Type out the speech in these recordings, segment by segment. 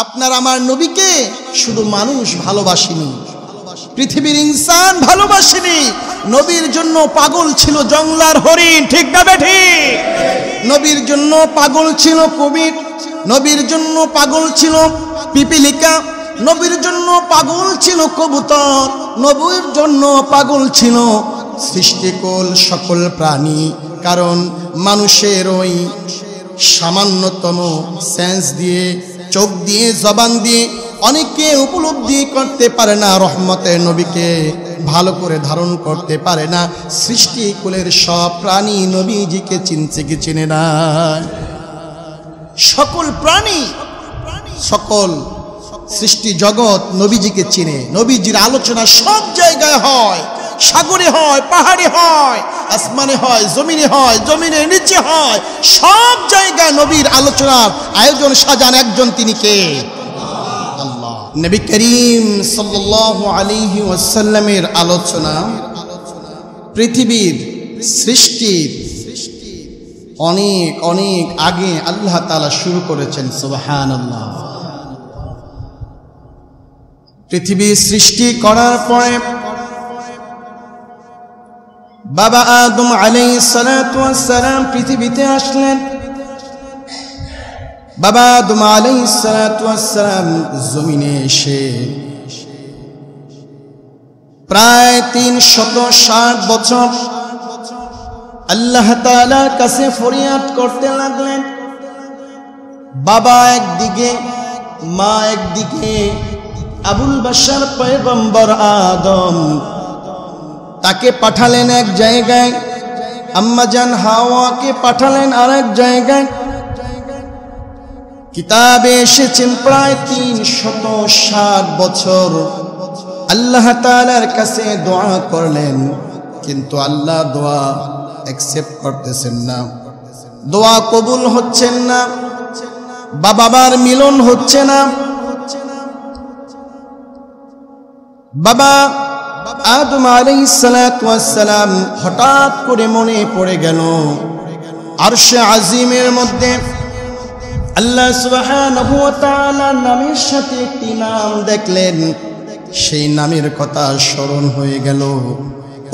আপনার আমার নবীকে শুধু মানুষ ভালোবাসেনি, পৃথিবীর ইনসান ভালোবাসেনি। নবীর জন্য পাগল ছিল জংলার হরিণ, ঠিক না বেঠিক? নবীর জন্য পাগল ছিল কুমির, নবীর জন্য পাগল ছিল পিপিলিকা, নবীর জন্য পাগল ছিল কবুতর, নবীর জন্য পাগল ছিল সৃষ্টিকুল সকল প্রাণী। কারণ মানুষের ওই সামান্যতম সেন্স দিয়ে, চোখ দিয়ে, জবান দিয়ে অনেকে উপলব্ধি করতে পারে না, রহমতের নবীকে ভালো করে ধারণ করতে পারে না। সৃষ্টিকুলের সব প্রাণী নবীজিকে চিনছে কি চিনে না? সকল প্রাণী, সকল সৃষ্টি জগৎ নবীজিকে চিনে। নবীজির আলোচনা সব জায়গায় হয়, সাগরে হয়, পাহাড়ে হয়, আসমানে হয়, জমিনে হয়, জমিনের নিচে হয়, সব জায়গায় নবীর আলোচনার আয়োজন সাজান একজন, তিনি কে? আল্লাহ। নবী করিম সাল্লাল্লাহু আলাইহি ওয়াসাল্লামের আলোচনা পৃথিবীর সৃষ্টির অনেক অনেক আগে আল্লাহ তাআলা শুরু করেছেন। সুবহানাল্লাহ। পৃথিবী সৃষ্টি করার পরে বাবা আদম আলাইহিস সালাতু ওয়াস সালাম পৃথিবীতে আসলেন। বাবা আদম আলাইহিস সালাতু ওয়াস সালাম জমিনে এসে প্রায় 360 বছর আল্লাহ তাআলার কাছে ফরিয়াদ করতে লাগলেন। বাবা একদিকে, মা একদিকে, আবুল বাশার পয়গম্বর আদম তাকে পাঠালেন এক জায়গায়, আম্মাজান হাওয়াকে পাঠালেন আরেক জায়গায়। কিতাবে এসেছেন প্রায় 360 বছর আল্লাহ তাআলার কাছে দোয়া করলেন, কিন্তু আল্লাহ দোয়া অ্যাকসেপ্ট করতেছেন না, দোয়া কবুল হচ্ছেন না, বাবার মিলন হচ্ছে না। বাবা আদম আলাইহিস সালাতু ওয়াস সালাম হঠাৎ করে মনে পড়ে গেল আরশে আজিমের মধ্যে আল্লাহ সুবহানাহু ওয়া তাআলার নামের সাথে একটি নাম দেখলেন। সেই নামের কথা স্মরণ হয়ে গেল।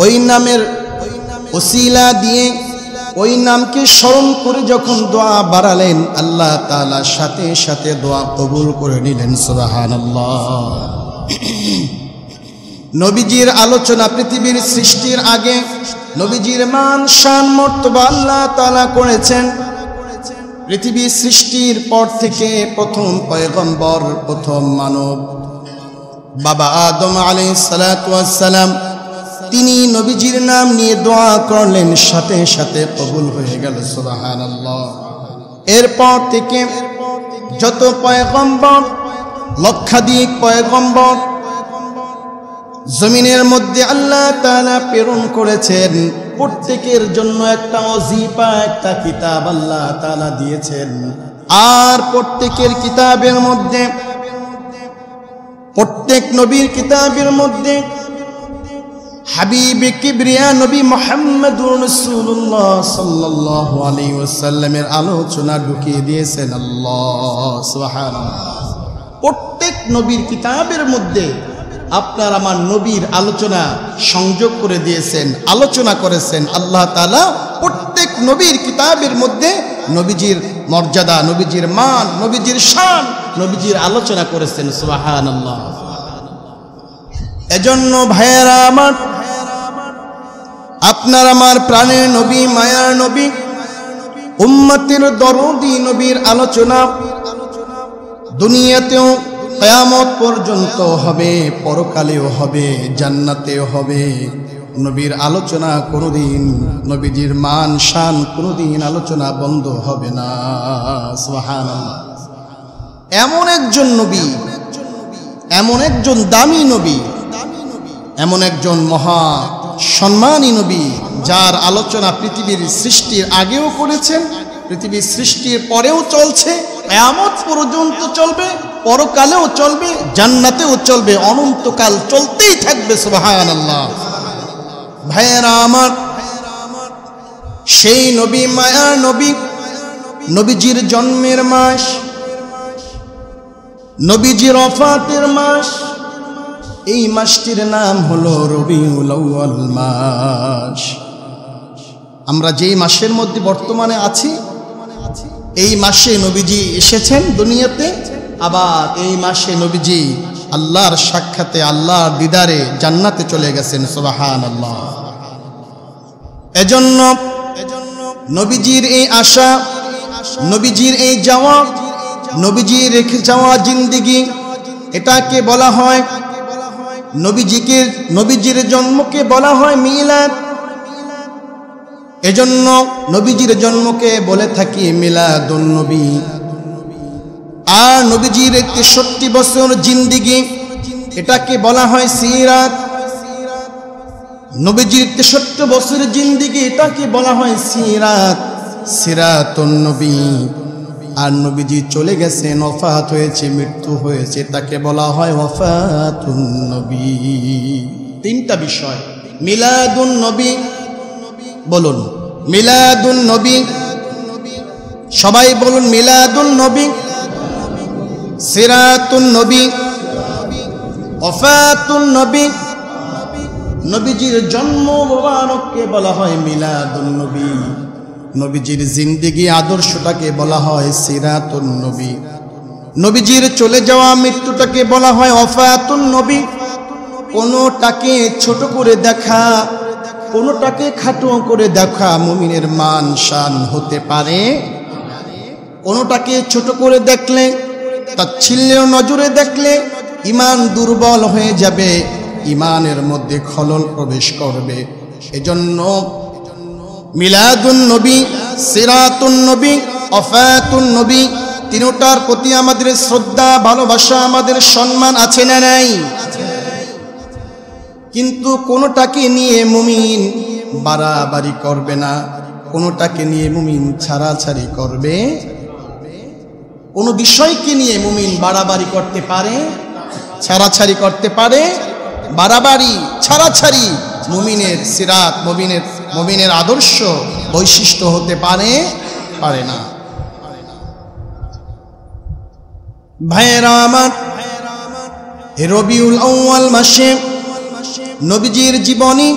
ওই নামের ওসিলা দিয়ে, ওই নামকে স্মরণ করে যখন দোয়া বাড়ালেন, আল্লাহ তাআলা সাথে সাথে দোয়া কবুল করে নিলেন। সুবহানাল্লাহ। নবীজির আলোচনা পৃথিবীর সৃষ্টির আগে নবীজির মান শান মর্তবা আল্লাহ তাআলা করেছেন। পৃথিবী সৃষ্টির পর থেকে প্রথম পয়গম্বর, প্রথম মানব বাবা আদম আলাইহিস সালাতু ওয়াস সালাম, তিনি নবীজির নাম নিয়ে দোয়া করলেন, সাথে সাথে কবুল হয়ে গেল। সুবহানাল্লাহ। এরপর থেকে যত পয়গম্বর, লক্ষাধিক পয়গম্বর জমিনের মধ্যে আল্লাহ তাআলা প্রেরণ করেছেন, প্রত্যেকের জন্য একটা ওজিফা, একটা কিতাব আল্লাহ তাআলা দিয়েছেন। আর প্রত্যেকের কিতাবের মধ্যে, প্রত্যেক নবীর কিতাবের মধ্যে হাবিবে কিবরিয়া নবী মুহাম্মদুর রাসূলুল্লাহ সাল্লাল্লাহু আলাইহি ওয়াসাল্লামের আলোচনা ঢুকিয়ে দিয়েছেন আল্লাহ সুবহানাল্লাহ। প্রত্যেক নবীর কিতাবের মধ্যে আপনার আমার নবীর আলোচনা সংযোগ করে দিয়েছেন, আলোচনা করেছেন আল্লাহ তাআলা। প্রত্যেক নবীর কিতাবের মধ্যে নবীজির মর্যাদা, নবীজির মান, নবীজির শান, নবীজির আলোচনা করেছেন। সুবহানাল্লাহ। এজন্য ভাইয়েরা আমার, আপনার আমার প্রাণের নবী, মায়ার নবী, উম্মতের দরদি নবীর আলোচনা দুনিয়াতেও কিয়ামত পর্যন্ত হবে, পরকালেও হবে, জান্নাতেও হবে। নবীর আলোচনা কোনোদিন, নবীজির মান শান কোনোদিন আলোচনা বন্ধ হবে না। সুবহানাল্লাহ। এমন একজন নবী, এমন একজন দামি নবী, এমন একজন মহা সম্মানী নবী, যার আলোচনা পৃথিবীর সৃষ্টির আগেও করেছেন, পৃথিবীর সৃষ্টির পরেও চলছে, কিয়ামত পর্যন্ত চলবে, পরকালেও চলবে, জান্নাতেও চলবে, অনন্তকাল চলতেই থাকবে। সুবহানাল্লাহ। ভাইয়েরা আমার, সেই নবী, মায়ার নবী, নবীজির জন্মের মাস নবীজির ওফাতের মাস, এই মাসটির নাম হলো রবিউল আউয়াল মাস। আমরা যেই মাসের মধ্যে বর্তমানে আছি, এই মাসে নবীজি এসেছেন দুনিয়াতে, আবার এই মাসে নবীজি আল্লাহর সাক্ষাতে, আল্লাহর দিদারে জান্নাতে চলে গেছেন। সুবহানাল্লাহ। এজন্য নবীজির এই আশা, নবীজির এই যাওয়া, নবীজির রেখে যাওয়া জিন্দেগি, এটাকে বলা হয় নবীজির জন্মকে বলা হয় মিলাদ। এজন্য নবীজির জন্মকে বলে থাকি মিলাদুন নবী। আর নবীজির 63 বছর জিন্দেগি, এটাকে বলা হয় সিরাত। নবীজির 63 বছর জিন্দেগি, এটাকে বলা হয় সিরাত, সিরাতুন নবী। আর নবীজি চলে গেছেন, ওফাত হয়েছে, মৃত্যু হয়েছে, তাকে বলা হয় ওফাতুন নবী। তিনটা বিষয়, মিলাদুন নবী, বলুন মিলাদুন নবী, সবাই বলুন মিলাদুন নবী, সিরাতুন নবী, ওফাতুন নবী। নবীজির জন্ম মোবারককে বলা হয় মিলাদুন নবী, নবীজির জিন্দেগি আদর্শটাকে বলা হয় সিরাতুন নবী, নবীজির চলে যাওয়া মৃত্যুটাকে বলা হয় ওফাতুন নবী। কোনোটাকে ছোট করে দেখা, কোনোটাকে খাটো করে দেখা মুমিনের মান শান হতে পারে। কোনোটাকে ছোট করে দেখলে, তাচ্ছিল্যের নজরে দেখলে ঈমান দুর্বল হয়ে যাবে, ঈমানের মধ্যে খলল প্রবেশ করবে। এজন্য মিলাদুন নবী, সিরাতুন নবী, ওফাতুন নবী, তিনটার প্রতি আমাদের শ্রদ্ধা, ভালোবাসা, আমাদের সম্মান আছে না নাই? কিন্তু কোনোটাকে নিয়ে মুমিন বাড়াবাড়ি করবে না, কোনোটাকে নিয়ে মুমিন ছাড়াছাড়ি করবে। কোন বিষয়কে নিয়ে মুমিন বাড়াবাড়ি করতে পারে, ছাড়াছাড়ি করতে পারে। বাড়াবাড়ি, ছাড়াছাড়ি মুমিনের সিরাত, মুমিনের আদর্শ, বৈশিষ্ট্য হতে পারে না। ভাইয়েরা আমার, রবিউল আউয়াল মাসে নবীজির জীবনী,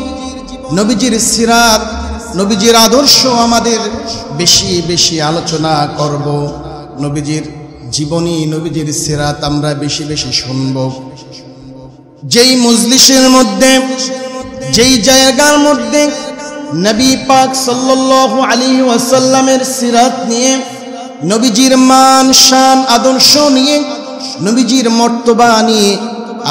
নবীজির সিরাত, নবীজির আদর্শ আমাদের বেশি বেশি আলোচনা করব। নবীজির জীবনী, নবীজির সিরাত আমরা বেশি বেশি শুনব। যেই মজলিসের মধ্যে, যেই জায়গার মধ্যে নবী পাক সাল্লাল্লাহু আলাইহি ওয়াসাল্লামের সিরাত নিয়ে, নবীজির মান শান আদর্শ নিয়ে, নবীজির মর্তবা নিয়ে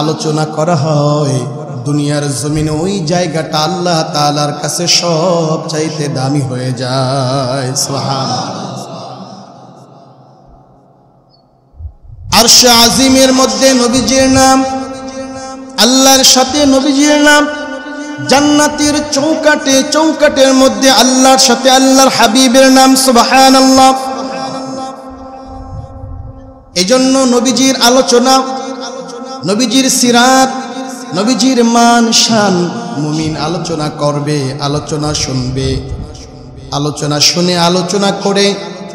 আলোচনা করা হয়, দুনিয়ার জমিনে ওই জায়গাটা আল্লাহ তাআলার কাছে সব চাইতে দামি হয়ে যায়। সুবহানাল্লাহ। আরশে আজিমের মধ্যে নবীজির নাম, আল্লাহর সাথে নবীজির নাম। জান্নাতের চৌকাটের মধ্যে আল্লাহর সাথে আল্লাহর হাবিবের নাম। সুবহানাল্লাহ। এজন্য নবীজির আলোচনা, নবীজির সিরাত, নবীজির মান শান মুমিন আলোচনা করবে, আলোচনা শুনবে, আলোচনা শুনে আলোচনা করে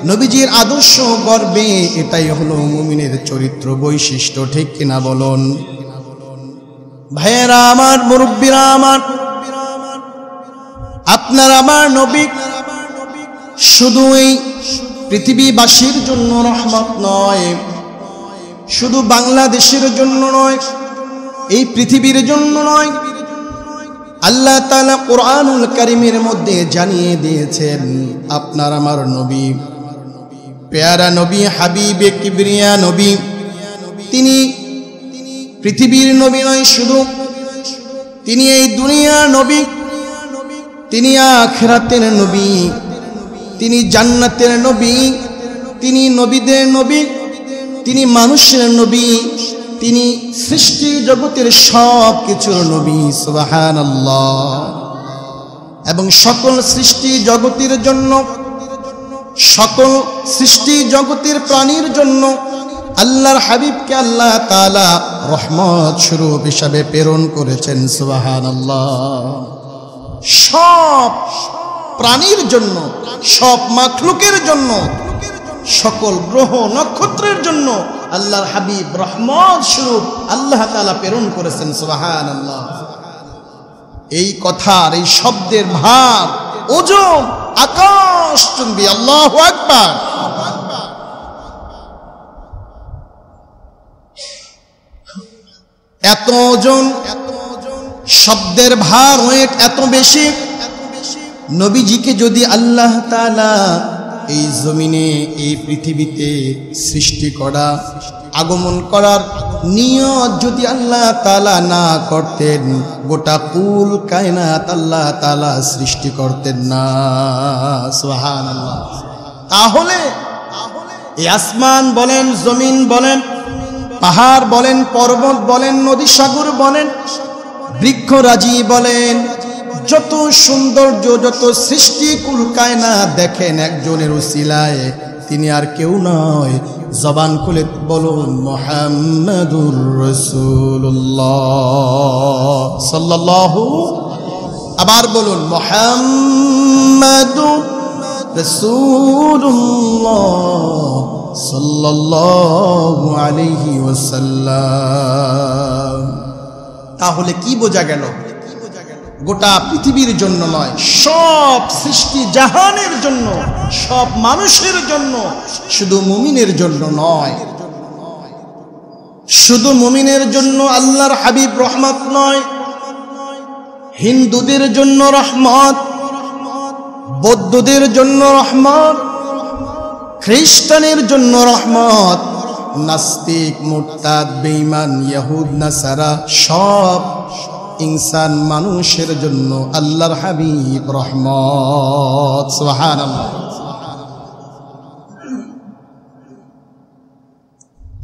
নবীজির আদর্শ গড়বে। এটাই হলো মুমিনের চরিত্র বৈশিষ্ট্য, ঠিক কিনা বলুন? ভাইয়েরা আমার, মুরব্বীরা আমার, আপনার আমার নবী শুধু এই পৃথিবীবাসীর জন্য রহমত নয়, শুধু বাংলাদেশের জন্য নয়, এই পৃথিবীর জন্য নয়। আল্লাহ তাআলা কোরআনুল কারীমের মধ্যে জানিয়ে দিয়েছেন, আপনার আমার নবী, পেয়ারা নবী, হাবিবে কিবরিয়া নবী, তিনি পৃথিবীর নবী নয় শুধু, তিনি এই দুনিয়ার নবী, তিনি আখিরাতের নবী, তিনি জান্নাতের নবী, তিনি নবীদের নবী, তিনি মানুষের নবী, তিনি সৃষ্টি জগতের সব কিছুর নবী। সুবহানাল্লাহ। এবং সকল সৃষ্টি জগতের জন্য, সকল সৃষ্টি জগতের প্রাণীর জন্য আল্লাহর হাবিবকে আল্লাহ তাআলা রহমত স্বরূপ হিসাবে প্রেরণ করেছেন। সুবহানাল্লাহ। সব প্রাণীর জন্য, সব মাখলুকের জন্য, সকল গ্রহ নক্ষত্রের জন্য আল্লাহর হাবিব রহমত স্বরূপ আল্লাহ তাআলা প্রেরণ করেছেন। সুবহানাল্লাহ। এই কথার এই শব্দের ভার ওজন আকাশ চুম্বি। আল্লাহু আকবার। এত ওজন, শব্দের ভার, ওয়েট এত বেশি। নবীজিকে যদি আল্লাহ তাআলা এই জমিনে, এই পৃথিবীতে সৃষ্টি করা, আগমন করার নিয়ত যদি আল্লাহ তাআলা না করতেন, গোটা কুল কায়নাত আল্লাহ তাআলা সৃষ্টি করতেন না। সুবহানাল্লাহ। তাহলে এই আসমান বলেন, জমিন বলেন, পাহাড় বলেন, পর্বত বলেন, নদী সাগর বলেন, বৃক্ষরাজি বলেন, যত সৌন্দর্য, যত সৃষ্টি কুল কায়নাত দেখেন একজনের উসিলায়, তিনি আর কেউ নয়। জবান খুলে বলুন মুহাম্মাদুর রাসূলুল্লাহ সাল্লাল্লাহু। আবার বলুন মুহাম্মাদুর রাসূলুল্লাহ সাল্লাল্লাহু আলাইহি ওয়াসাল্লাম। তাহলে কি বোঝা গেল? গোটা পৃথিবীর জন্য নয়, সব সৃষ্টি জাহানের জন্য, সব মানুষের জন্য, শুধু মুমিনের জন্য নয়। শুধু মুমিনের জন্য আল্লাহর হাবিব রহমত নয়, হিন্দুদের জন্য রহমত, বৌদ্ধদের জন্য রহমত, খ্রিস্টানের জন্য রহমত, নাস্তিক, মুরতাদ, বেঈমান, ইহুদ, নাসারা, সব ইনসান মানুষের জন্য আল্লাহর হাবিব রহমত। সুবহানাল্লাহ।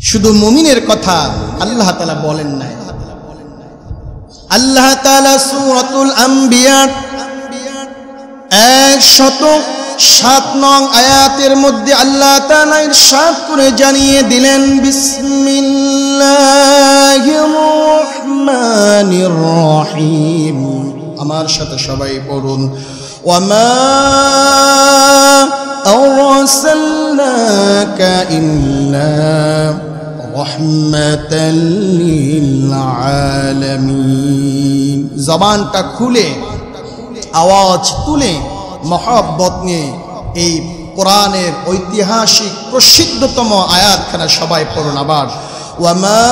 শুধু মুমিনের কথা আল্লাহ তাআলা বলেন নাই। আল্লাহ তাআলা সূরাতুল আম্বিয়া 107 নং আয়াতের মধ্যে আল্লাহ তাআলা ইরশাদ করে জানিয়ে দিলেন, বিসমিল্লাহির রহমানির রহিম। আমার সাথে সবাই পড়ুন, ওয়ামা আরসালনাকা ইল্লা রাহমাতাল লিল আলামিন। জবানটা খুলে, আওয়াজ তুলে, মহব্বত নিয়ে এই কোরআনের ঐতিহাসিক প্রসিদ্ধতম আয়াতখানা সবাই পড়ুন আবার। ওয়ামা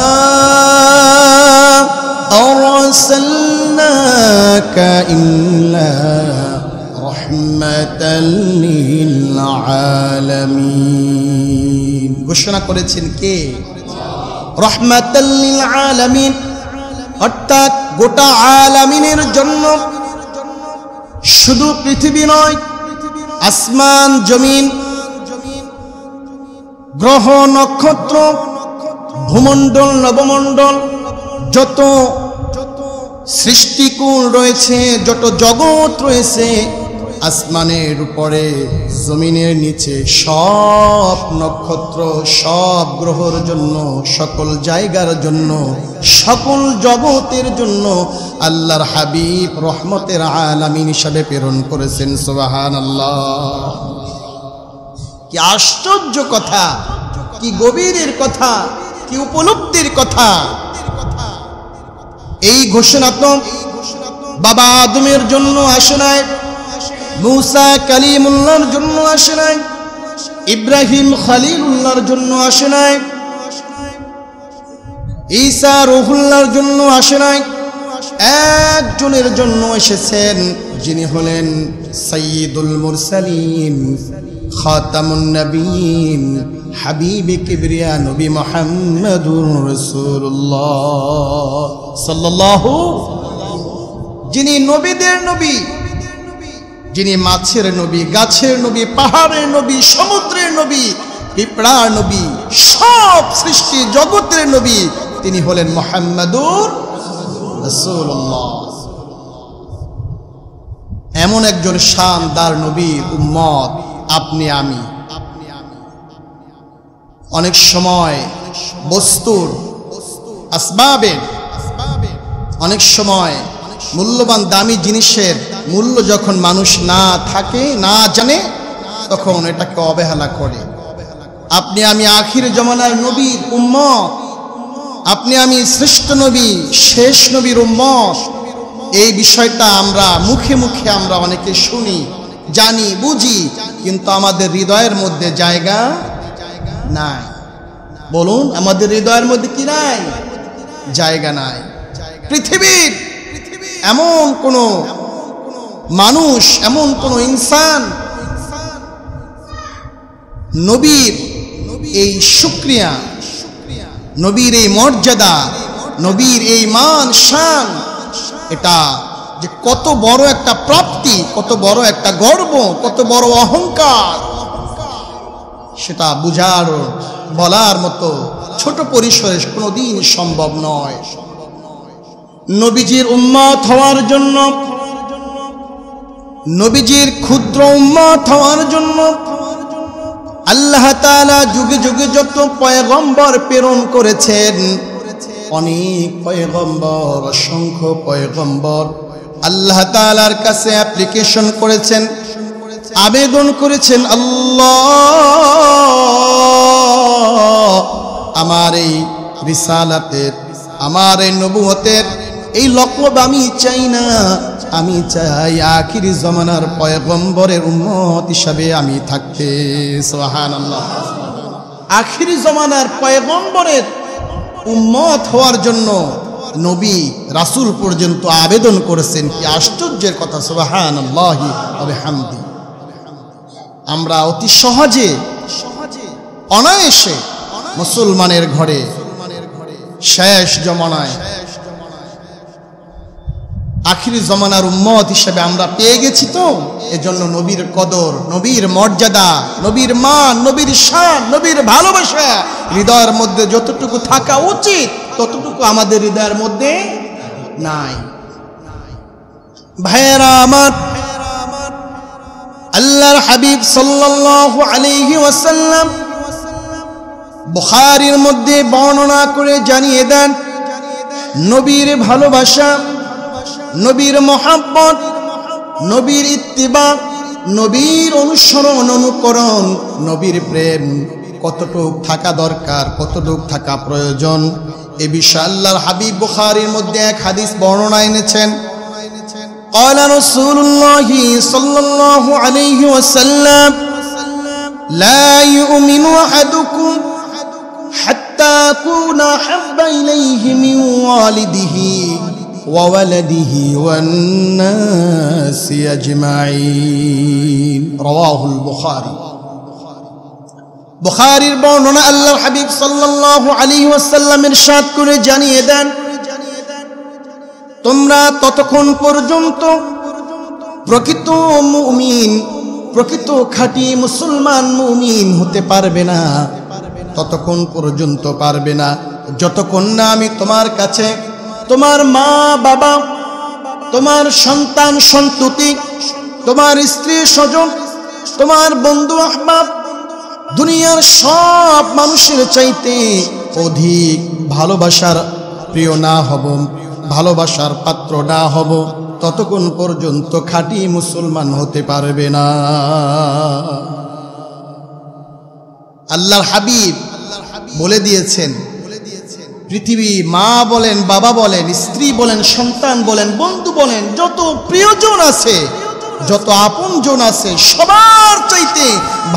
আরসালনাকা ইল্লা রাহমাতাল লিল আলামিন। ঘোষণা করেছেন কে? রাহমাতাল লিল আলামিন, অর্থাৎ গোটা আলামিনের জন্য। শুধু পৃথিবী নয়, আসমান, জমিন, গ্রহ, নক্ষত্র, ভূমণ্ডল, নবমণ্ডল, যত সৃষ্টিকুল রয়েছে, যত জগৎ রয়েছে, আসমানের উপরে, জমিনের নিচে, সব নক্ষত্র, সব গ্রহের জন্য, সকল জায়গার জন্য, সকল জগতের জন্য আল্লাহর হাবিব রহমতের আলামিন হিসাবে প্রেরণ করেছেন। সুবহানাল্লাহ। কি আশ্চর্য কথা, কি গভীরের কথা, কি উপলব্ধির কথা। এই ঘোষণা তো বাবা আদমের জন্য আসে নাই, মুসা কালিমুল্লাহর জন্য আসে নাই, ইব্রাহিম খলিলুল্লাহর জন্য আসে নাই, ঈসা রূহুল্লাহর জন্য আসে নাই। একজনের জন্য এসেছেন, যিনি হলেন সাইয়্যিদুল মুরসালিন, খাতামুন নবীন, হাবিবে কিবরিয়া নবী মুহাম্মাদুর রাসূলুল্লাহ সাল্লাল্লাহু, যিনি নবীদের নবী, যিনি মাছের নবী, গাছের নবী, পাহাড়ের নবী, সমুদ্রের নবী, পিঁপড়ার নবী, সব সৃষ্টি জগতের নবী, তিনি হলেন মুহাম্মাদুর রাসূলুল্লাহ। এমন একজন শানদার নবীর উম্মত আপনি আমি। অনেক সময় বস্তুর, আসবাবের, অনেক সময় মূল্যবান দামি জিনিসের মূল্য যখন মানুষ না থাকে, না জানে, তখন এটাকে অবহেলা করে। আপনি আমি আখির জমানার নবীর উম্মত, আপনি আমি শ্রেষ্ঠ নবী, শেষ নবীর উম্মত। এই বিষয়টা আমরা মুখে মুখে আমরা অনেকে শুনি, জানি, বুঝি, কিন্তু আমাদের হৃদয়ের মধ্যে জায়গা নাই। বলুন, আমাদের হৃদয়ের মধ্যে কি নাই? জায়গা নাই। পৃথিবীর এমন কোন মানুষ, এমন কোন ইনসান নবীর এই শুকরিয়া, নবীর এই মর্যাদা, নবীর এই মান শান, এটা যে কত বড় একটা প্রাপ্তি, কত বড় একটা গর্ব, কত বড় অহংকার, সেটা বুঝার বলার মতো ছোট পরিসরে কোনোদিন সম্ভব নয়। নবীজির উম্মত হওয়ার জন্য, নবীজির ক্ষুদ্র উম্মত হওয়ার জন্য আল্লাহ তাআলা যুগে যুগে যত পয়গম্বর প্রেরণ করেছেন, অনেক পয়গম্বর, অসংখ্য পয়গম্বর আল্লাহ তাআলার কাছে অ্যাপ্লিকেশন করেছেন, আবেদন করেছেন, আল্লাহ আমার এই রিসালাতের, আমার এই নবুয়তের এই লকব আমি চাই না, আমি চাই আখির জমানার পয়গম্বরের উম্মত হিসাবে আমি থাকতে। সুবহানাল্লাহ। আখির জমানার পয়গম্বরের উম্মত হওয়ার জন্য নবী রাসূল পর্যন্ত আবেদন করেছেন। কি আশ্চর্যের কথা! সুবহানাল্লাহি ওয়া বিহামদি। আমরা অতি সহজে অনায়াসে মুসলমানের ঘরে শেষ জমানায় আখির জমানার উম্মত হিসেবে আমরা পেয়ে গেছি। তো এজন্য নবীর কদর, নবীর মর্যাদা, নবীর মান, নবীর শান, নবীর ভালোবাসা হৃদয়ের মধ্যে যতটুকু থাকা উচিত ততটুকু আমাদের হৃদয়ের মধ্যে নাই। ভাইয়েরা আমার, আল্লাহর হাবিব সাল্লাল্লাহু আলাইহি ওয়াসাল্লাম বুখারীর মধ্যে বর্ণনা করে জানিয়ে দেন, নবীর ভালোবাসা, নবীর মহব্বত, নবীর ইত্তিবা, নবীর অনুসরণ, অনুকরণ, নবীর প্রেম কতটুক থাকা দরকার, কতটুক থাকা প্রয়োজন, এ বিষয়ে আল্লাহর হাবিব বুখারীর মধ্যে এক হাদিস বর্ণনা এনেছেন। قال رسول الله صلى الله عليه وسلم لا يؤمن أحدكم حتى أكون أحب إليه من والده وولده والناس أجمعين رواه البخاري। বুখারীর বর্ণনা আল্লাহর হাবিব সাল্লাল্লাহু আলাইহি ওয়াসাল্লাম ইরশাদ করে জানিয়ে দেন, তোমরা ততক্ষণ পর্যন্ত প্রকৃত মুমিন, প্রকৃত খাঁটি মুসলমান মুমিন হতে পারবে না, ততক্ষণ পর্যন্ত পারবে না যতক্ষণ না আমি তোমার কাছে তোমার মা বাবা, তোমার সন্তান সন্ততি, তোমার স্ত্রী স্বজন, তোমার বন্ধু আহবাব, দুনিয়ার সব মানুষের চাইতে অধিক ভালোবাসার প্রিয় না হব, ভালোবাসার পাত্র না হব, ততক্ষণ পর্যন্ত খাঁটি মুসলমান হতে পারবে না। আল্লাহর হাবিব বলে দিয়েছেন, পৃথিবী মা বলেন, বাবা বলেন, স্ত্রী বলেন, সন্তান বলেন, বন্ধু বলেন, যত প্রিয়জন আছে, যত আপনজন আছে, সবার চাইতে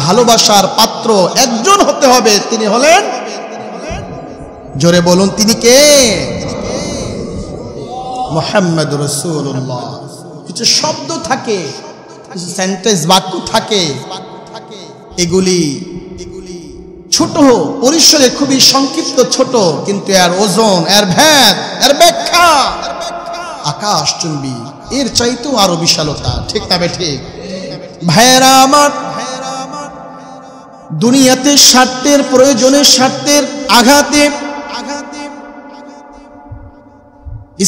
ভালোবাসার পাত্র একজন হতে হবে। তিনি হলেন, জোরে বলুন, তিনি কে? মুহাম্মদ রাসূলুল্লাহ। কিছু শব্দ থাকে, কিছু সেন্টেন্স, বাক্য থাকে, এগুলি ছোট পরিসরে খুবই সংক্ষিপ্ত, ছোট, কিন্তু এর ওজন, এর ভেদ, এর ব্যাখ্যা আকাশচুম্বী, এর চাইতেও আরো বিশালতা। ঠিক না ঠিক? ভাইয়েরা আমার, দুনিয়াতে স্বার্থের প্রয়োজনে, স্বার্থের আঘাতে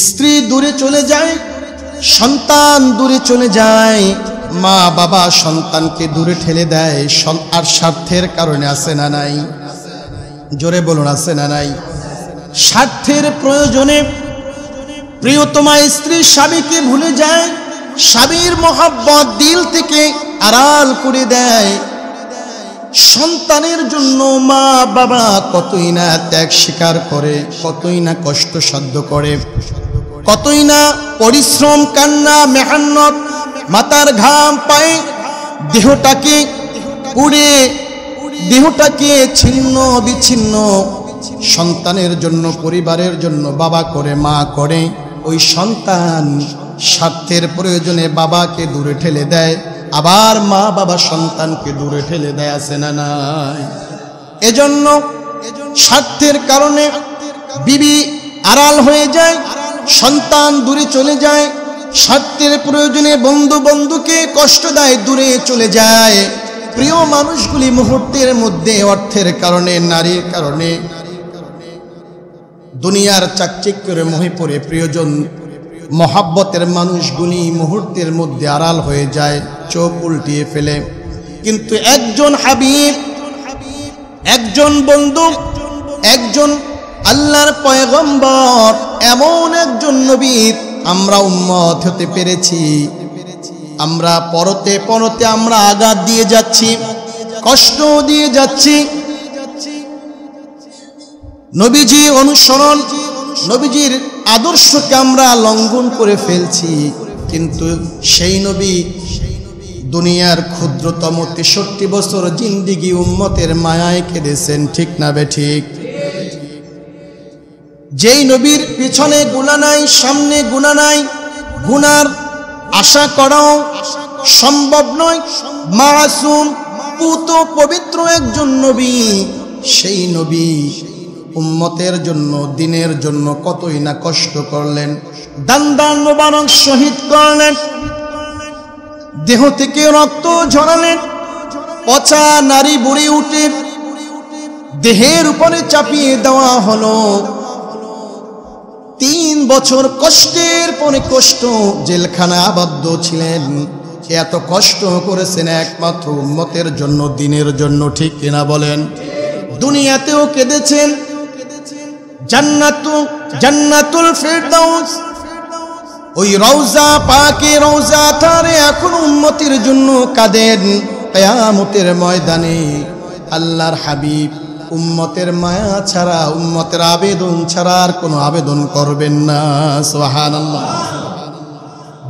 স্ত্রী দূরে চলে যায়, সন্তান দূরে চলে যায়, মা বাবা সন্তানকে দূরে ঠেলে দেয়, আর স্বার্থের কারণে আছে না নাই? জোরে বলুন, আছে না নাই? স্বার্থের প্রয়োজনে প্রিয়তমা স্ত্রী স্বামীকে ভুলে যায়, স্বামীর মহব্বত দিল থেকে আড়াল করে দেয়, সন্তানের জন্য মা বাবা কতই না ত্যাগ স্বীকার করে, কতই না কষ্ট সাধ্য করে, কতই না পরিশ্রম, কান্না, মেহনত, মাথার ঘাম পায়ে দেহটাকে পুড়ে, দেহটাকে ছিন্ন বিচ্ছিন্ন সন্তানের জন্য, পরিবারের জন্য বাবা করে, মা করে। ওই সন্তান স্বার্থের প্রয়োজনে বাবাকে দূরে ঠেলে দেয়, আবার মা বাবা সন্তানকে দূরে ঠেলে দেয়, আছে না নাই? এজন্য স্বার্থের কারণে বিবি আড়াল হয়ে যায়, সন্তান দূরে চলে যায়, স্বার্থের প্রয়োজনে বন্ধু বন্ধুকে কষ্ট দেয়, দূরে চলে যায়। প্রিয় মানুষগুলি মুহূর্তের মধ্যে অর্থের কারণে, নারীর কারণে, দুনিয়ার চাকচিক্যের মোহে পড়ে প্রিয়জন মহাব্বতের মানুষগুলি মুহূর্তের মধ্যে আড়াল হয়ে যায়, চোখ উল্টিয়ে ফেলে। কিন্তু একজন হাবিব, একজন বন্ধু, একজন আল্লাহর পয়গম্বর, এমন একজন নবী আমরা উম্মত হতে পেরেছি। আমরা পরতে পরতে আমরা আঘাত দিয়ে যাচ্ছি, কষ্ট দিয়ে যাচ্ছি। নবীজি অনুসরণ, নবীজির আদর্শকে আমরা লঙ্ঘন করে ফেলছি। কিন্তু সেই নবী দুনিয়ার ক্ষুদ্রতম 63 বছর জিন্দিগি উম্মতের মায়ায় কেঁদেছেন, ঠিক না বেঠিক? যেই নবীর পিছনে গুনাহ নাই, সামনে গুনাহ নাই, গুনার আশা করাও সম্ভব নয়। মাসুম, পুত, পবিত্র একজন নবী, সেই নবী উম্মতের জন্য, দিনের জন্য কতই না কষ্ট করলেন, দান মোবারক শহীদ করলেন, দেহ থেকে রক্ত ঝরালেন, পচা নারী বুড়ি উঠে দেহের উপরে চাপিয়ে দেওয়া হলো। 3 বছর কষ্টের পরে কষ্ট, জেলখানা আবদ্ধ ছিলেন। এত কষ্ট করেছেন একমাত্র উম্মতের জন্য, দিনের জন্য, ঠিক কিনা বলেন? দুনিয়াতেও কেঁদেছেন, জান্নাতুল ফিরদাউস, ওই রওজা পাকে, রওজা তারে এখন উম্মতের জন্য কাঁদেন। কিয়ামতের ময়দানে আল্লাহর হাবিব উম্মতের মায়া ছাড়া, উম্মতের আবেদন ছাড়া আর কোনো আবেদন করবেন না। সুবহানাল্লাহ।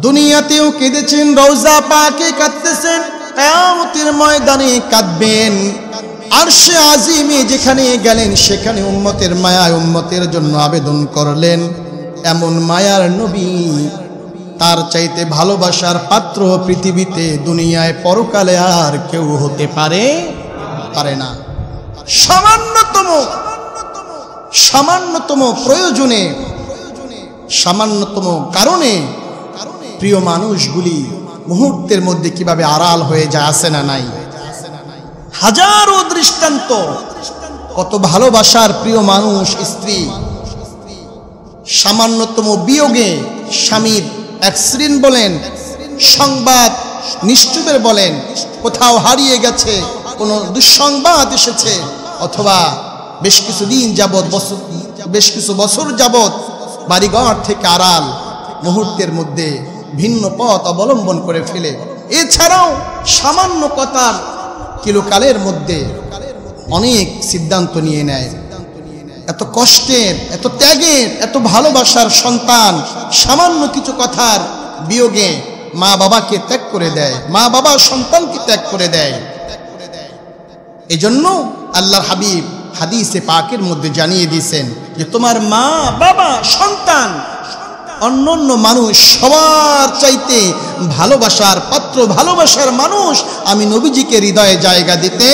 দুনিয়াতেও কেঁদেছেন, রওজা পাকে কাঁদতেছেন, কিয়ামতের ময়দানে কাঁদবেন। আরশে আজিমে যেখানে গেলেন সেখানে উম্মতের মায়ায় উম্মতের জন্য আবেদন করলেন। এমন মায়ার নবী, তার চাইতে ভালোবাসার পাত্র পৃথিবীতে, দুনিয়ায়, পরকালে আর কেউ হতে পারে না। সামান্যতম প্রয়োজনে, সামান্যতম কারণে প্রিয় মানুষগুলি মুহূর্তের মধ্যে কিভাবে আড়াল হয়ে যায়, আছে না নাই? হাজারো দৃষ্টান্ত, কত ভালোবাসার প্রিয় মানুষ, স্ত্রী সামান্যতম বিয়োগে, স্বামীর অ্যাক্সিডেন্ট বলেন, সংবাদ নিশ্চুপের বলেন, কোথাও হারিয়ে গেছে, কোনো দুঃসংবাদ এসেছে, অথবা বেশ কিছু দিন যাবৎ, বেশ কিছু বছর যাবৎ বাড়িঘর থেকে আড়াল, মুহূর্তের মধ্যে ভিন্ন পথ অবলম্বন করে ফেলে। এছাড়াও সামান্য কথার কিলোকালের মধ্যে অনেক সিদ্ধান্ত নিয়ে নেয়। এত কষ্টের, এত ত্যাগের, এত ভালোবাসার সন্তান সামান্য কিছু কথার বিয়োগে মা বাবাকে ত্যাগ করে দেয়, মা বাবা সন্তানকে ত্যাগ করে দেয়। এজন্য আল্লাহর হাবিব হাদিসে পাকের মধ্যে জানিয়ে দিয়েছেন যে তোমার মা বাবা সন্তান অন্যান্য মানুষ সবার চাইতে ভালোবাসার পাত্র, ভালোবাসার মানুষ আমি নবীজিকে হৃদয়ে জায়গা দিতে,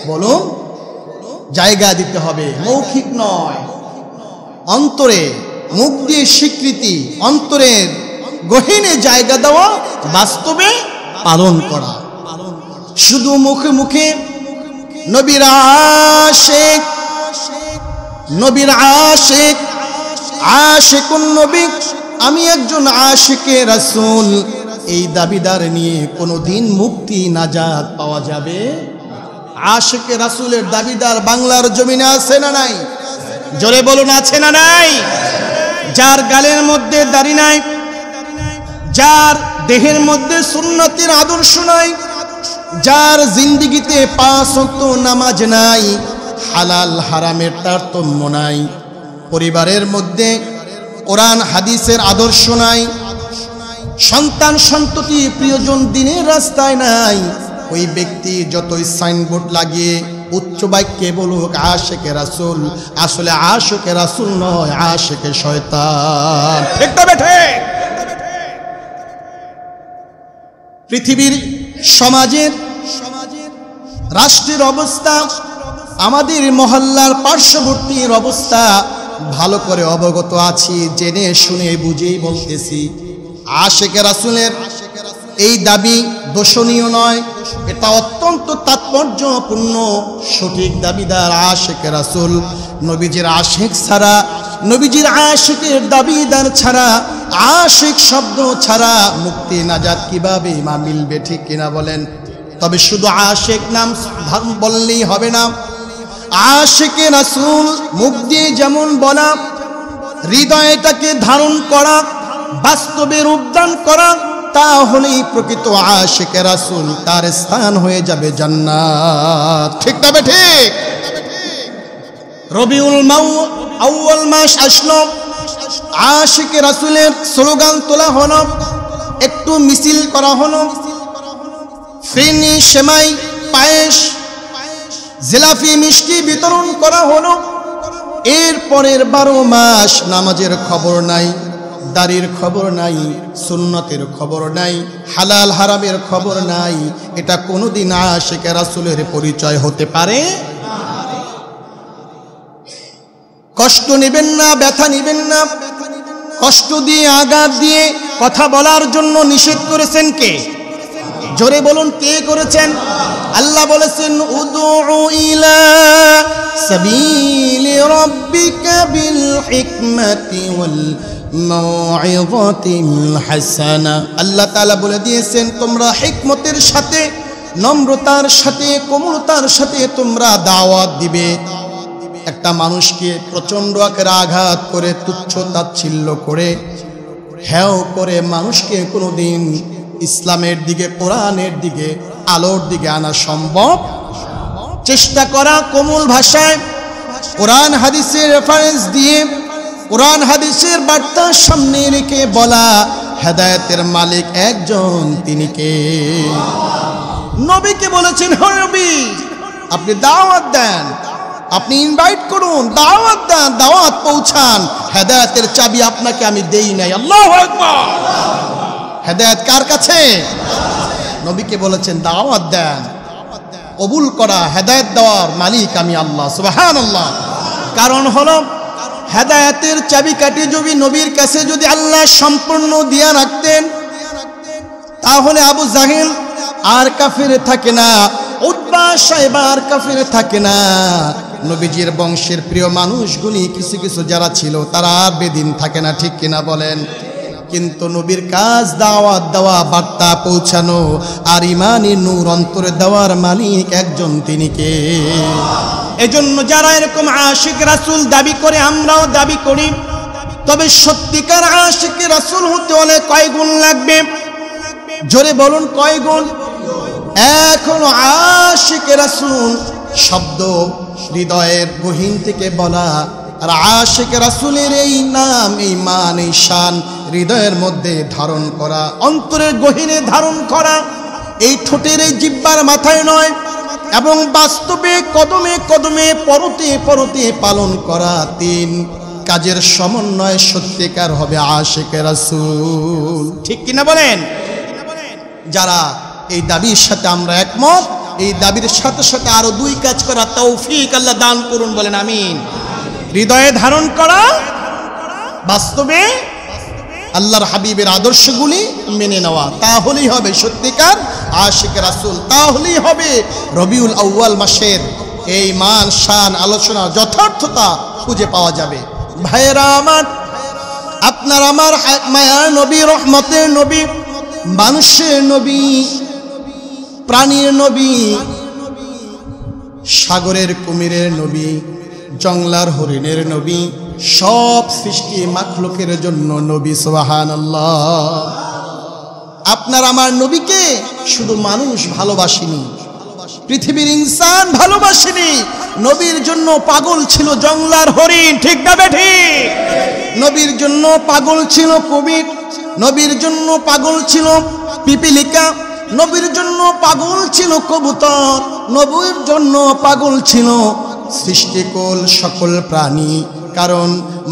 বলুন, জায়গা দিতে হবে, মৌখিক নয়, অন্তরে মুখ দিয়ে স্বীকৃতি, অন্তরের গহীনে জায়গা দেওয়া, বাস্তবে পালন করা। শুধু মুখে মুখে নবীর আশিক, নবীর আশিক, আশিকুন নবী, আমি একজন আশিকে রাসূল, এই দাবিদার নিয়ে কোনোদিন মুক্তি নাজাত পাওয়া যাবে? আশিকে রাসূলের দাবিদার বাংলার জমিনে আছে না নাই? জোরে বলুন, আছে না নাই? যার গালের মধ্যে দাড়ি নাই, যার দেহের মধ্যে সুন্নতের আদর্শ নাই, যার জিন্দিগিতে 5 ওয়াক্ত নামাজ নাই, হালাল হারামের তারতম্য নাই, পরিবারের মধ্যে কোরআন হাদিসের আদর্শ নাই, সন্তান সন্ততি প্রিয়জন দিনের রাস্তায় নাই, ওই ব্যক্তি যতই সাইনবোর্ড লাগিয়ে উচ্চ বাক্যে বলুক আশিকে রাসূল, আসলে আশিকে রাসূল নয়, আশিকে শয়তান। ঠিক না বেঠে? পৃথিবীর সমাজের রাষ্ট্রের অবস্থা, আমাদের মহল্লার পার্শ্ববর্তীর অবস্থা ভালো করে অবগত আছি, জেনে শুনে বুঝেই বলতেছি। আশিকে রাসূলের এই দাবি দোষণীয় নয়, এটা অত্যন্ত তাৎপর্যপূর্ণ। সঠিক দাবিদার আশিকে রাসূল। নবীজির আশিক ছাড়া, নবীজির আশিকের দাবিদার ছাড়া, আশিক শব্দ ছাড়া মুক্তি নাজাত কিভাবে মা মিলবে? ঠিক কিনা বলেন? তবে শুধু আশিক নাম বললেই হবে না। আশিকে রাসূল মুখ দিয়ে যেমন বলা, হৃদয়টাকে ধারণ করা, বাস্তবে রূপদান করা, তাহলেই প্রকৃত আশিকে রাসূল, তার স্থান হয়ে যাবে জান্নাত। ঠিক না ঠিক? রবিউল আউয়াল মাস আসলো, আশিকে রাসূলের স্লোগান তোলা হলো, একটু মিছিল করা হলো, ফিরনি, সেমাই, পায়েস, জিলাপি, মিষ্টি বিতরণ করা হলো। এর পরের 12 মাস নামাজের খবর নাই, দাড়ির খবর নাই, সুন্নতের খবর নাই, হালাল হারামের খবর নাই। এটা কোনোদিন আশিকে রাসূলের পরিচয় হতে পারে? কষ্ট নেবেন না, ব্যথা নেবেন না। কষ্ট দিয়ে, আঘাত দিয়ে কথা বলার জন্য নিষেধ করেছেন কে? জোরে বলুন, কে করেছেন? আল্লাহ বলেছেন, উদউ ইলা সাবিলি রাব্বিকা বিল হিকমাতি ওয়াল মাউইযাতিল হাসানা। আল্লাহ তাআলা বলে দিয়েছেন, তোমরা হিকমতের সাথে, নম্রতার সাথে, কোমলতার সাথে তোমরা দাওয়াত দিবে। একটা মানুষকে প্রচন্ড আকারে আঘাত করে, তুচ্ছ তাচ্ছিল্য করে, হেয় করে মানুষকে কোনোদিন ইসলামের দিকে, কোরআনের দিকে, আলোর দিকে আনা সম্ভব? চেষ্টা করা কোমল ভাষায়, কোরআন হাদিসের রেফারেন্স দিয়ে, কোরআন হাদিসের বার্তা সামনে রেখে বলা, হেদায়েতের মালিক একজন, তিনি কে? নবীকে বলেছেন, হে নবী, আপনি দাওয়াত দেন, আপনি ইনভাইট করুন, দাওয়াত দেন, দাওয়াত পৌঁছান। হেদায়েতের চাবি আপনাকে আমি দেই নাই। আল্লাহু আকবার। হেদায়েত কার কাছে? নবীকে বলেছেন দাওয়াত দেন, কবুল করা, হেদায়েত দেওয়ার মালিক আমি আল্লাহ। সুবহানাল্লাহ। কারণ হলো, হেদায়েতের চাবিকাঠি যদি নবীর কাছে যদি আল্লাহ সম্পূর্ণ দিয়া রাখতেন, তাহলে আবু জাহেল আর কাফিরে থাকে না, উতবা সাইবা আর কাফিরে থাকে না। নবীজির বংশের প্রিয় মানুষগুলি কিছু কিছু যারা ছিল, তারা আর বেদিন থাকে না। ঠিক কিনা বলেন? কিন্তু নবীর কাজ দাওয়াত দেওয়া, বার্তা পৌঁছানো, আর ইমানের নূর অন্তরে দেওয়ার মালিক একজন, তিনি কে? এজন্য যারা এরকম আশিক রাসূল দাবি করে, আমরাও দাবি করি, তবে সত্যিকার আশিক রাসূল হতে হলে কয় গুণ লাগবে? জোরে বলুন, কয় গুণ? এখনো আশিক রাসূল শব্দ হৃদয়ের গহীন থেকে বলা, আর আশিক রাসূলের এই নাম, এই মান, এই শান হৃদয়ের মধ্যে ধারণ করা, অন্তরের গহীনে ধারণ করা, এই ঠোঁটের এই জিহ্বার মাথায় নয়, এবং বাস্তবে কদমে কদমে, পরতে পরতে পালন করা। 3 কাজের সমন্বয় সত্যিকার হবে আশিক রাসূল। ঠিক কিনা বলেন? যারা এই দাবির সাথে আমরা একমত, এই দাবির সাথে সাথে আরো 2 কাজ করা তৌফিক আল্লাহ দান করুন, বলেন আমিন। হৃদয়ে ধারণ করা, বাস্তবে আল্লাহর হাবিবের আদর্শগুলি মেনে নেওয়া, তাহলেই হবে সত্যিকার আশিক রাসূল। তাহলেই হবে রবিউল আউয়াল মাসের এই মান, শান, আলোচনা, যথার্থতা খুঁজে পাওয়া যাবে। ভাইয়েরা আমার, আপনার আমার মায়ার নবী, রহমতের নবী, মানুষের নবী, প্রাণীর নবী, সাগরের কুমিরের নবী, জংলার হরিণের নবী, সব সৃষ্টি মাখলুকের জন্য নবী। সুবহানাল্লাহ। আপনার আমার নবীকে শুধু মানুষ ভালোবাসেনি, পৃথিবীর ইনসান ভালোবাসেনি। নবীর জন্য পাগল ছিল জংলার হরিণ, ঠিক না বেঠিক? নবীর জন্য পাগল ছিল কবির, নবীর জন্য পাগল ছিল পিপিলিকা, নবীর জন্য পাগল ছিল কবুতর, নবীর জন্য পাগল ছিল সৃষ্টিকুল সকল প্রাণী। কারণ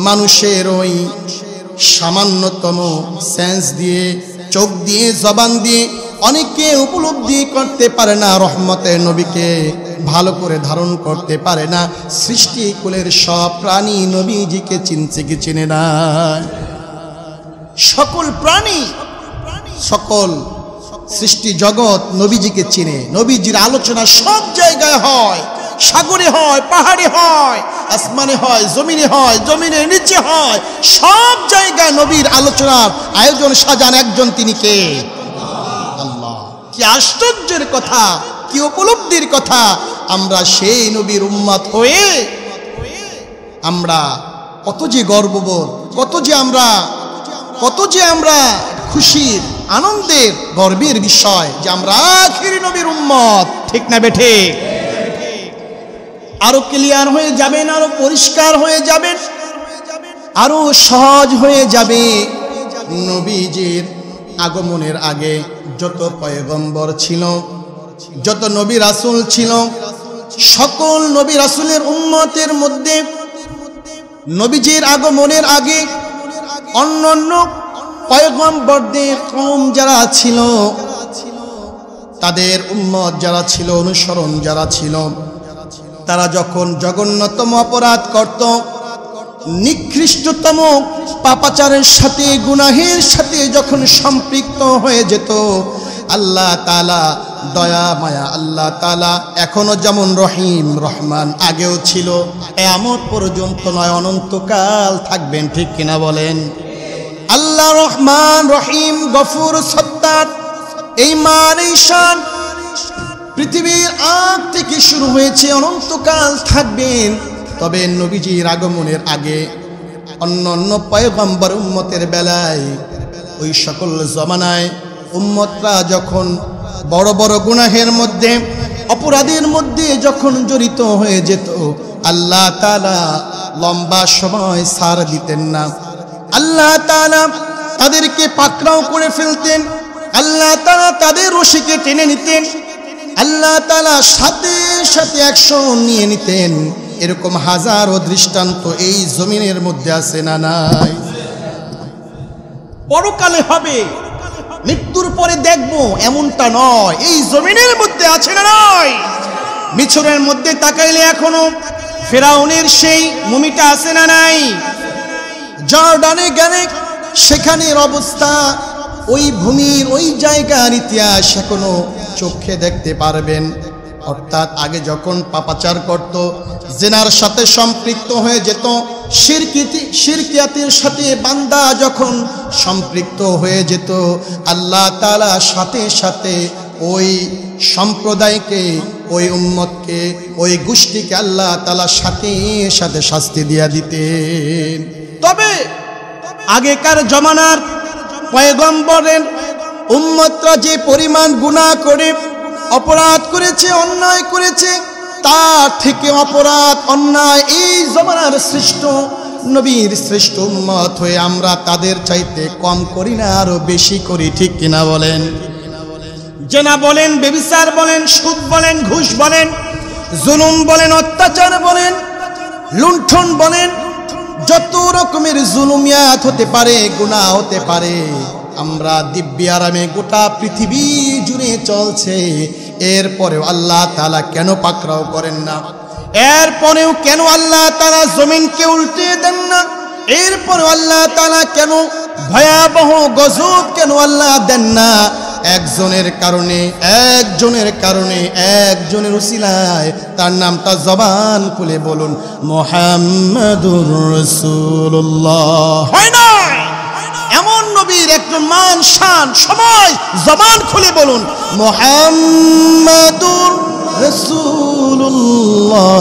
মানুষের ওই সামান্যতম সেন্স দিয়ে, চোখ দিয়ে, জবান দিয়ে অনেকে উপলব্ধি করতে পারে না, রহমতের নবীকে ভালো করে ধারণ করতে পারে না। সৃষ্টিকুলের সব প্রাণী নবীজিকে চিনছে কি চিনে না? সকল প্রাণী, সকল সৃষ্টি জগৎ নবীজিকে চিনে। নবীজির আলোচনা সব জায়গায় হয়, সাগরে হয়, পাহাড়ে হয়, আসমানে হয়, জমিনে হয়, জমিনের নিচে হয়, সব জায়গায় নবীর আলোচনার আয়োজন সাজান একজন, তিনি কে? আল্লাহ। কি আশ্চর্যের কথা, কি উপলব্ধির কথা! আমরা সেই নবীর উম্মত হয়ে আমরা কত যে গর্ববোধ, কত যে আমরা খুশির, আনন্দের, গর্বের বিষয় যে আমরা আখিরি নবীর উম্মত, ঠিক না বেঠিক? আরো ক্লিয়ার হয়ে যাবেন, আরো পরিষ্কার হয়ে যাবেন, আরো সহজ হয়ে যাবে। নবীজির আগমনের আগে যত পয়গম্বর ছিল, যত নবী রাসূল ছিল, সকল নবী রাসূলের উম্মতের মধ্যে নবীজির আগমনের আগে অন্যান্য পয়গম্বরদের কওম যারা ছিল, তাদের উম্মত যারা ছিল, অনুসরণ যারা ছিল, তারা যখন জঘন্যতম অপরাধ করত, নিকৃষ্টতম পাপাচারের সাথে, গুনাহের সাথে যখন সম্পৃক্ত হয়ে যেত, আল্লাহ তাআলা দয়া মায়া, আল্লাহ তাআলা এখনো যেমন রহিম রহমান আগেও ছিল, কিয়ামত পর্যন্ত নয়, অনন্তকাল থাকবেন, ঠিক কিনা বলেন? আল্লাহ রহমান রহিম গফুর সত্তার, এই মান এই শান পৃথিবীর আগ থেকে শুরু হয়েছে, অনন্তকাল থাকবেন। তবে নবীজির আগমনের আগে অন্যান্য পয়গম্বর উম্মতের বেলায়, ওই সকল জমানায় উম্মতরা যখন বড় বড় গুনাহের মধ্যে, অপরাধের মধ্যে যখন জড়িত হয়ে যেত, আল্লাহ তাআলা লম্বা সময় ছাড় দিতেন না। আল্লাহ তাআলা তাদেরকে পাকড়াও করে ফেলতেন, আল্লাহ তাআলা তাদের রশিকে টেনে নিতেন, আল্লাহ তাআলা সাথে সাথে অ্যাকশন নিয়ে নিতেন। এরকম হাজারো দৃষ্টান্ত এই জমিনের মধ্যে আছে না নাই? পরকালে হবে, মৃত্যুর পরে দেখবো, এমনটা নয়, এই জমিনের মধ্যে আছে না নাই? মিছরের মধ্যে তাকাইলে এখনো ফেরাউনের সেই মুমিটা আছে না নাই? জর্ডানে গেলে সেখানের অবস্থা, ওই ভূমির, ওই জায়গার ইতিহাস এখনো চোখে দেখতে পারবেন। অর্থাৎ আগে যখন পাপাচার করত, জিনার সাথে সম্পৃক্ত হয়ে যেত, শিরকিয়াতের সাথে বান্দা যখন সম্পৃক্ত হয়ে যেত, আল্লাহ তাআলা সাথে সাথে ওই সম্প্রদায়কে, ওই উম্মতকে, ওই গোষ্ঠীকে আল্লাহ তাআলা সাথে সাথে শাস্তি দিয়া দিতেন। তবে আগেকার জমানার পয়গম্বরের উম্মতরা যে পরিমাণ গুনাহ করে, অপরাধ করেছে, অন্যায় করেছে, তার থেকে অপরাধ, অন্যায় এই জমানার শ্রেষ্ঠ নবীর শ্রেষ্ঠ উম্মত হয়ে আমরা তাদের চাইতে কম করি না, আরো বেশি করি, ঠিক কিনা বলেন? জেনা বলেন, ব্যভিচার বলেন, সুদ বলেন, ঘুষ বলেন, জুলুম বলেন, অত্যাচার বলেন, লুণ্ঠন বলেন, যত রকমের জুলুমিয়াত হতে পারে, গুনাহ হতে পারে, আমরা দিব্যি আরামে গোটা পৃথিবী জুড়ে চলছে। এরপরেও আল্লাহ তাআলা কেন পাকড়াও করেন না? এরপরেও কেন আল্লাহ তাআলা জমিনকে উল্টে দেন না? এরপরেও আল্লাহ তাআলা কেন ভয়াবহ গজব কেন আল্লাহ দেন না? একজনের কারণে, একজনের উসিলায়, তার নামটা জবান খুলে বলুন, মুহাম্মাদুর রাসূলুল্লাহ। হয় না? এমন নবীর একজন মান শান, সময় জবান খুলে বলুন, মুহাম্মাদুর রাসূলুল্লাহ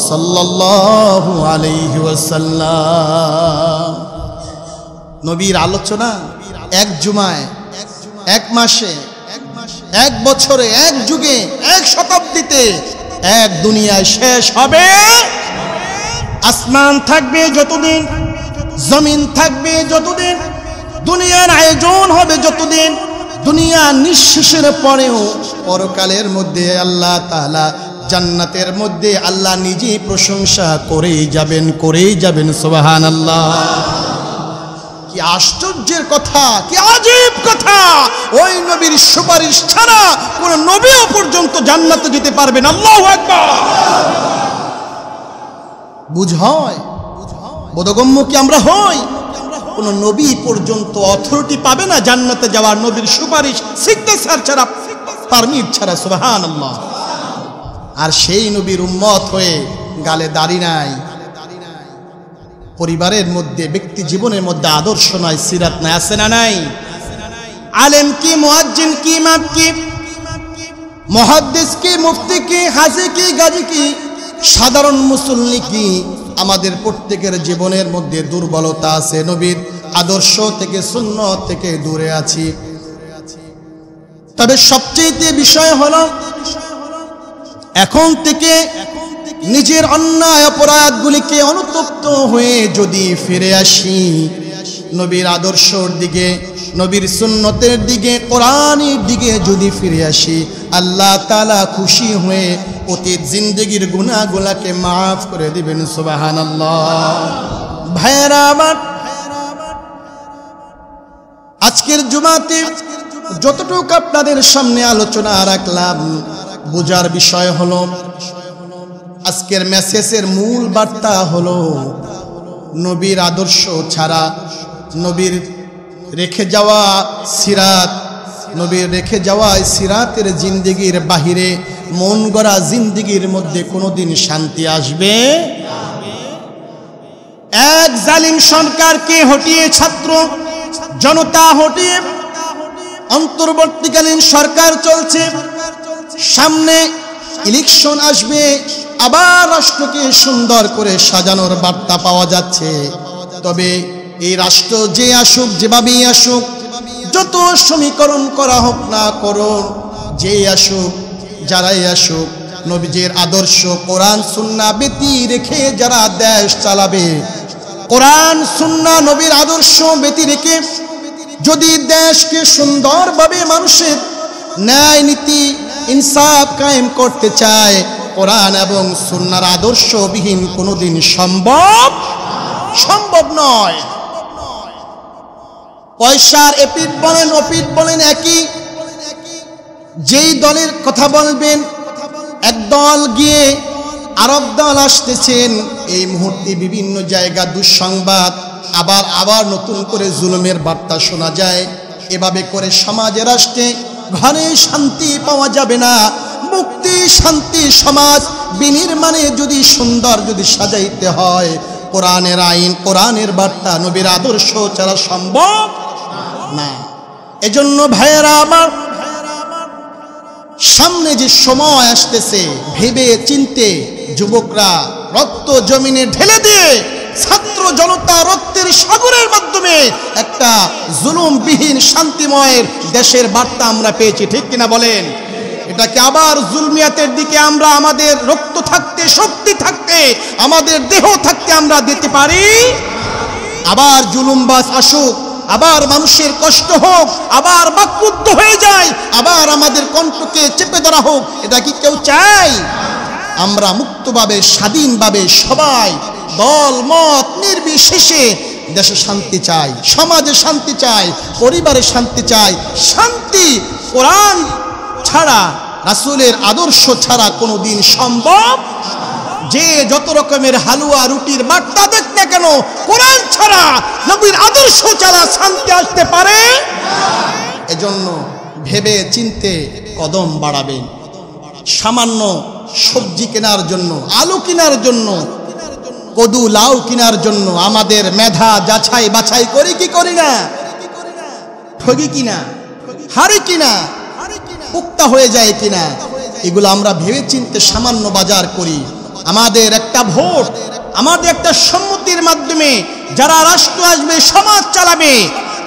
সাল্লাল্লাহু আলাইহি ওয়াসাল্লাম। নবীর আলোচনা এক জুমায়, এক মাসে এক বছরে, এক যুগে, এক শতাব্দীতে, এক দুনিয়ায় শেষ হবে। আসমান থাকবে যতদিন, জমিন থাকবে যতদিন, দুনিয়ার আয়োজন হবে যতদিন, দুনিয়া নিঃশেষের পরেও পরকালের মধ্যে আল্লাহ তাআলা জান্নাতের মধ্যে আল্লাহ নিজেই প্রশংসা করেই যাবেন সুবহানাল্লাহ। কি আশ্চর্যের কথা, কি আজীব কথা! ওই নবীর সুপারিশ ছাড়া কোন নবীও পর্যন্ত জান্নাতে যেতে পারবে না। আল্লাহু আকবার। বুঝ হয়, বোধগম্য কি আমরা হই? কোন নবী পর্যন্ত অথরিটি পাবে না জান্নাতে যাওয়ার, নবীর সুপারিশ সিগনেচার ছাড়া, পারমিট ছাড়া। সুবহানাল্লাহ। আর সেই নবীর উম্মত হয়ে গালে দাড়ি নাই, পরিবারের মধ্যে, ব্যক্তি জীবনের মধ্যে আদর্শ নাই, সিরাত নাই, আছে না নাই? আলেম কি, মুয়াজ্জিন কি, ইমাম কি, মুহাদ্দিস কি, মুফতি কি, হাজি কি, গাজী কি, সাধারণ মুসল্লি কি, আমাদের প্রত্যেকের জীবনের মধ্যে দুর্বলতা আছে। নবীর আদর্শ থেকে, সুন্নাত থেকে দূরে আছি। তবে সবচেয়ে বিষয় হলো এখন থেকে নিজের অন্যায় অপরাধগুলিকে অনুতপ্ত হয়ে যদি ফিরে আসি, নবীর আদর্শের দিকে, নবীর সুন্নতের দিকে, কোরআনের দিকে যদি ফিরে আসি, আল্লাহ তাআলা খুশি হয়ে অতীত জিন্দেগির গুনাহগুলোকে মাফ করে দিবেন। সুবহানাল্লাহ। ভাইরা আমার, আজকের জুমাতে যতটুকু আপনাদের সামনে আলোচনা রাখলাম, বোঝার বিষয় হলো, আজকের মেসেজের মূল বার্তা হলো নবীর আদর্শ ছাড়া, নবীর রেখে যাওয়া সিরাত, নবীর রেখে যাওয়া সিরাতের জিন্দেগির বাহিরে মন গড়া জিন্দেগির মধ্যে কোনোদিন শান্তি আসবে। এক জালিম সরকারকে হটিয়ে, ছাত্র জনতা হটিয়ে অন্তর্বর্তীকালীন সরকার চলছে, সামনে ইলেকশন আসবে, আবার রাষ্ট্রকে সুন্দর করে সাজানোর বার্তা পাওয়া যাচ্ছে। তবে এই রাষ্ট্র যে আসুক, যেভাবেই আসুক, যত সমীকরণ করা হোক না করো, যে আসুক, যারাই আসুক, নবীজির আদর্শ কোরআন সুন্নাহ ব্যতি রেখে যারা দেশ চালাবে, কোরআন সুন্নাহ নবীর আদর্শ ব্যতি রেখে যদি দেশকে সুন্দরভাবে মানুষের ন্যায় নীতি ইনসাফ কায়েম করতে চায়, কোরআন এবং সুন্নাহর আদর্শবিহীন কোনোদিন সম্ভব নয়। পয়সার এপিট বলেন, ওপিট বলেন, একই। যেই দলের কথা বলবেন, এক দল গিয়ে আরেক দল আসতেছেন। এই মুহূর্তে বিভিন্ন জায়গা দুঃসংবাদ, আবার নতুন করে জুলুমের বার্তা শোনা যায়। এভাবে করে সমাজে, রাষ্ট্রে, ঘরে শান্তি পাওয়া যাবে না। মুক্তি, শান্তি সমাজ বিনির্মাণে যদি সুন্দর যদি সাজাইতে হয়, কোরআনের আইন, কোরআনের বার্তা, নবীর আদর্শ ছাড়া সম্ভব না। এজন্য ভাইয়েরা আমার, সামনে যে সময় আসতেছে, ভেবে চিনতে যুবকরা রক্ত জমিনে ঢেলে দিয়ে, ছাত্র জনতা রক্তের সাগরের মাধ্যমে একটা জুলুমবিহীন শান্তিময়ের দেশের বার্তা আমরা পেয়েছি, ঠিক কিনা বলেন? এটাকে আবার জুলমিয়াতের দিকে আমরা আমাদের রক্ত থাকতে, শক্তি থাকতে, আমাদের দেহ থাকতে আমরা দিতে পারি? আবার জুলুমবাজ আসুক, আবার মানুষের কষ্ট হোক, আবার বাকরুদ্ধ হয়ে যায়, আবার আমাদের কণ্ঠকে চেপে ধরা হোক, এটা কি কেউ চায়? আমরা মুক্তভাবে, স্বাধীনভাবে সবাই দল মত নির্বিশেষে দেশে শান্তি চাই, সমাজে শান্তি চাই, পরিবারে শান্তি চাই। শান্তি কোরআন ছাড়া, রাসূলের আদর্শ ছাড়া কোনোদিন সম্ভব। যে যত রকমের হালুয়া রুটির বার্তা দেখ না কেন, কোরআন ছাড়া, নবীর আদর্শ ছাড়া শান্তি আসতে পারে? এজন্য ভেবে চিনতে কদম বাড়াবেন। সামান্য সবজি কেনার জন্য, আলু কেনার জন্য, কদু লাউ কেনার জন্য আমাদের মেধা যাচাই বাছাই করি কি করি না? ঠগি কিনা, হারি কিনা, পুক্তা হয়ে যায় কিনা, এগুলো আমরা ভেবে চিনতে সামান্য বাজার করি। আমাদের একটা ভোট, আমাদের একটা সম্মতির মাধ্যমে যারা রাষ্ট্র আসবে, সমাজ চালাবে,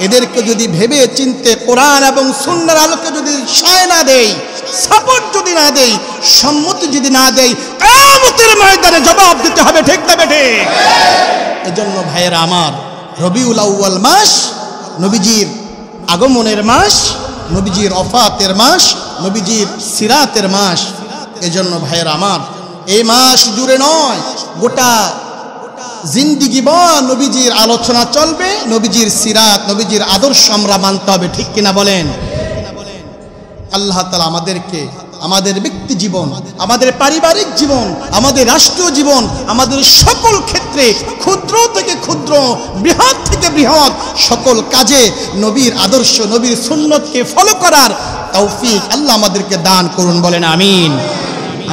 এদেরকে যদি ভেবে চিনতে কোরআন এবং সুন্নাহর আলোকে যদি সায় না দেই, সাপোর্ট যদি না দেই, সম্মতি যদি না দেই, কিয়ামতের ময়দানে জবাব দিতে হবে। ঠিক না বেঠিক? এজন্য ভাইয়েরা আমার, রবিউল আউয়াল মাস নবীজির আগমনের মাস, নবীজির ওফাতের মাস, নবীজির সিরাতের মাস। এজন্য ভাইয়েরা আমার, এই মাস জুড়ে নয়, গোটা জিন্দিগি ভর নবীজির আলোচনা চলবে, নবীজির সিরাত, নবীজির আদর্শ আমরা মানতে হবে। ঠিক কিনা বলেন? আল্লাহ তাআলা আমাদেরকে আমাদের ব্যক্তি জীবন, আমাদের পারিবারিক জীবন, আমাদের রাষ্ট্রীয় জীবন, আমাদের সকল ক্ষেত্রে ক্ষুদ্র থেকে ক্ষুদ্র, বৃহৎ থেকে বৃহৎ সকল কাজে নবীর আদর্শ, নবীর সুন্নতকে ফলো করার তৌফিক আল্লাহ আমাদেরকে দান করুন। বলেন আমিন।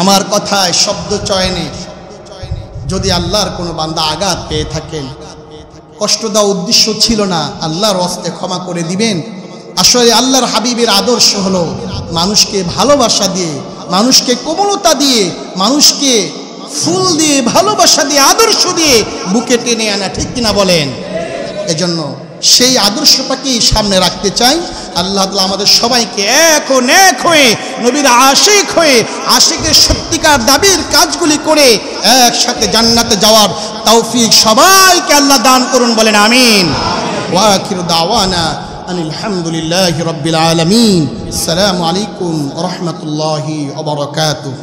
আমার কথায়, শব্দ চয়নে যদি আল্লাহর কোনো বান্দা আঘাত পেয়ে থাকেন, কষ্ট দেওয়া উদ্দেশ্য ছিল না, আল্লাহর হস্তে ক্ষমা করে দিবেন। আসলে আল্লাহর হাবিবের আদর্শ হলো মানুষকে ভালোবাসা দিয়ে, মানুষকে কোমলতা দিয়ে, মানুষকে ফুল দিয়ে, ভালোবাসা দিয়ে, আদর্শ দিয়ে বুকে টেনে আনা। ঠিক কিনা বলেন? এজন্য সেই আদর্শটাকেই সামনে রাখতে চাই। আল্লাহ তাআলা আমাদের সবাইকে এক ও নেক হয়ে, নবীর আশিক হয়ে, আশিকের সত্যিকার দাবির কাজগুলি করে একসাথে জান্নাতে যাওয়ার তৌফিক সবাইকে আল্লাহ দান করুন। বলেন আমিন। ওয়া আখিরু দাওয়ানা আনিল হামদুলিল্লাহি রাব্বিল আলামিন। আসসালামু আলাইকুম ওয়া রাহমাতুল্লাহি ওয়া বারাকাতুহু।